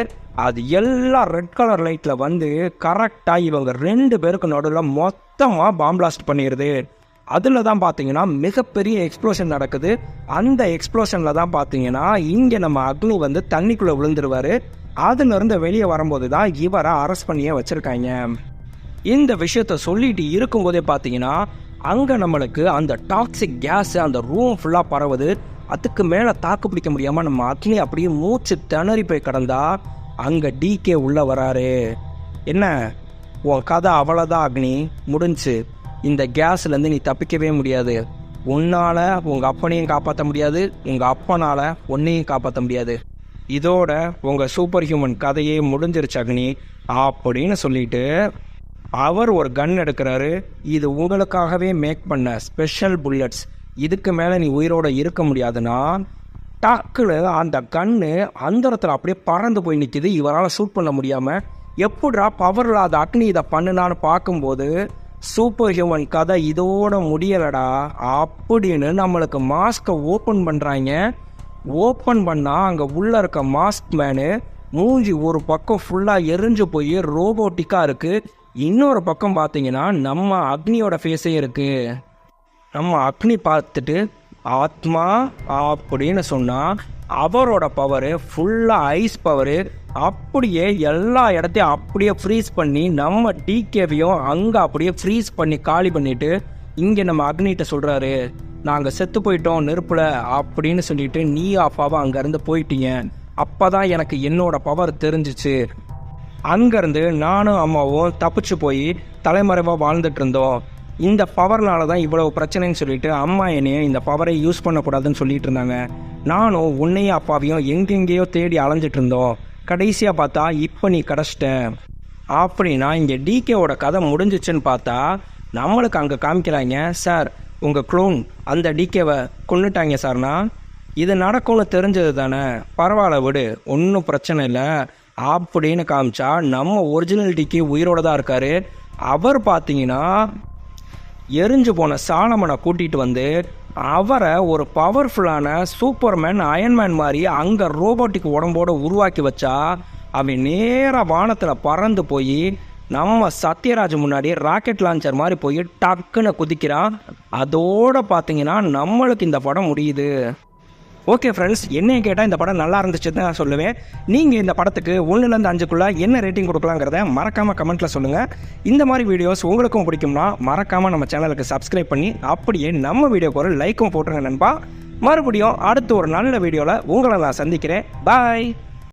அது எல்லாம் ரெட் கலர் லைட்டில் வந்து கரெக்டாக இவங்க 2 பேருக்கு நடுவில் மொத்தமாக பாம் பிளாஸ்ட் பண்ணிடுது. அதில் தான் பார்த்தீங்கன்னா மிகப்பெரிய எக்ஸ்ப்ளோஷன் நடக்குது. அந்த எக்ஸ்ப்ளோஷனில் தான் பார்த்தீங்கன்னா இங்கே நம்ம அக்னி வந்து தண்ணிக்குள்ளே விழுந்துருவார். அதுலேருந்து வெளியே வரும்போது தான் இவரை அரெஸ்ட் பண்ணியே வச்சுருக்காங்க. இந்த விஷயத்த சொல்லிட்டு இருக்கும்போதே பார்த்தீங்கன்னா அங்கே நம்மளுக்கு அந்த டாக்ஸிக் கேஸ் அந்த ரூம் ஃபுல்லாக பரவுது. அதுக்கு மேலே தாக்கு பிடிக்க முடியாமல் நம்ம அக்னி அப்படியே மூச்சு திணறி போய் கிடந்தா அங்கே டிகே உள்ளே வராரு. என்ன உன் கதை அவ்வளோதான் அக்னி, முடிஞ்சு. இந்த கேஸ்லேருந்து நீ தப்பிக்கவே முடியாது. உன்னால் உங்கள் அப்பனையும் காப்பாற்ற முடியாது, உங்கள் அப்பனால் உன்னையும் காப்பாற்ற முடியாது. இதோட உங்கள் சூப்பர் ஹியூமன் கதையே முடிஞ்சிருச்சு அக்னி அப்படின்னு சொல்லிட்டு அவர் ஒரு கன் எடுக்கிறாரு. இது உங்களுக்காகவே மேக் பண்ண ஸ்பெஷல் புல்லட்ஸ், இதுக்கு மேலே நீ உயிரோடு இருக்க முடியாதுன்னா டக்குன்னு அந்த கன்று அந்தரத்தில் அப்படியே பறந்து போய் நிற்கிது. இவரால் ஷூட் பண்ண முடியாமல் எப்படிரா பவர் இல்லாத அக்னி இதை பண்ணுனான்னு பார்க்கும்போது சூப்பர் ஹியூமன் கதை இதோட முடியலடா அப்படின்னு நம்மளுக்கு மாஸ்கை ஓப்பன் பண்ணுறாங்க. ஓப்பன் பண்ணால் அங்கே உள்ளே இருக்க மாஸ்க் மேனு மூஞ்சி ஒரு பக்கம் ஃபுல்லாக எரிஞ்சு போய் ரோபோட்டிக்காக இருக்குது. இன்னொரு பக்கம் பார்த்தீங்கன்னா நம்ம அக்னியோட ஃபேஸே இருக்குது. நம்ம அக்னி பார்த்துட்டு ஆத்மா அப்படின்னு சொன்னால் அவரோட பவரு ஃபுல்லாக ஐஸ் பவரு அப்படியே எல்லா இடத்தையும் அப்படியே ஃப்ரீஸ் பண்ணி நம்ம டிகேவையும் அங்கே அப்படியே ஃப்ரீஸ் பண்ணி காலி பண்ணிவிட்டு இங்கே நம்ம அக்னிகிட்ட சொல்கிறாரு, நாங்கள் செத்து போயிட்டோம் நெருப்பில் அப்படின்னு சொல்லிட்டு நீ ஆஃபாவை அங்கேருந்து போயிட்டீங்க. அப்போ தான் எனக்கு என்னோட பவர் தெரிஞ்சிச்சு. அங்கேருந்து நானும் அம்மாவும் தப்பிச்சு போய் தலைமறைவாக வாழ்ந்துட்டு இருந்தோம். இந்த பவர்னால தான் இவ்வளவு பிரச்சனைன்னு சொல்லிட்டு அம்மா என்னையும் இந்த பவரை யூஸ் பண்ணக்கூடாதுன்னு சொல்லிட்டு இருந்தாங்க. நானும் உன்னையும் அப்பாவையும் எங்கெங்கேயோ தேடி அலைஞ்சிட்டு இருந்தோம். கடைசியாக பார்த்தா இப்போ நீ கிடச்சிட்டேன் அப்படின்னா இங்கே டிகேவோட கதை முடிஞ்சிச்சுன்னு பார்த்தா நம்மளுக்கு அங்கே காமிக்கிறாங்க, சார் உங்கள் க்ளோன் அந்த டிகேவை கொன்னுட்டாங்க சார்னா. இது நடக்கும்னு தெரிஞ்சது தானே, பரவாயில்ல விடு, ஒன்றும் பிரச்சனை இல்லை அப்படின்னு காமிச்சா நம்ம ஒரிஜினல் டிகே உயிரோடு தான் இருக்கார். அவர் பார்த்தீங்கன்னா எரிஞ்சு போன சாலமனை கூட்டிகிட்டு வந்து அவரை ஒரு பவர்ஃபுல்லான சூப்பர்மேன் அயன்மேன் மாதிரி அங்கே ரோபோட்டிக் உடம்போடு உருவாக்கி வச்சா அவன் நேராக வானத்தில் பறந்து போய் நம்ம சத்யராஜ் முன்னாடி ராக்கெட் லான்ச்சர் மாதிரி போய் டக்குன்னு குதிக்கிறான். அதோடு பார்த்தீங்கன்னா நம்மளுக்கு இந்த படம் முடியுது. ஓகே ஃப்ரெண்ட்ஸ், என்னைய கேட்டால் இந்த படம் நல்லா இருந்துச்சுன்னு நான் சொல்லுவேன். நீங்கள் இந்த படத்துக்கு 1லேருந்து 5க்குள்ளே என்ன ரேட்டிங் கொடுக்கலாங்கிறத மறக்காமல் கமெண்ட்டில் சொல்லுங்கள். இந்த மாதிரி வீடியோஸ் உங்களுக்கும் பிடிக்கும்னா மறக்காமல் நம்ம சேனலுக்கு சப்ஸ்கிரைப் பண்ணி அப்படியே நம்ம வீடியோக்கு ஒரு லைக்கும் போட்டுருங்க நண்பா. மறுபடியும் அடுத்து ஒரு நல்ல வீடியோவில் உங்களை நான் சந்திக்கிறேன். பாய்.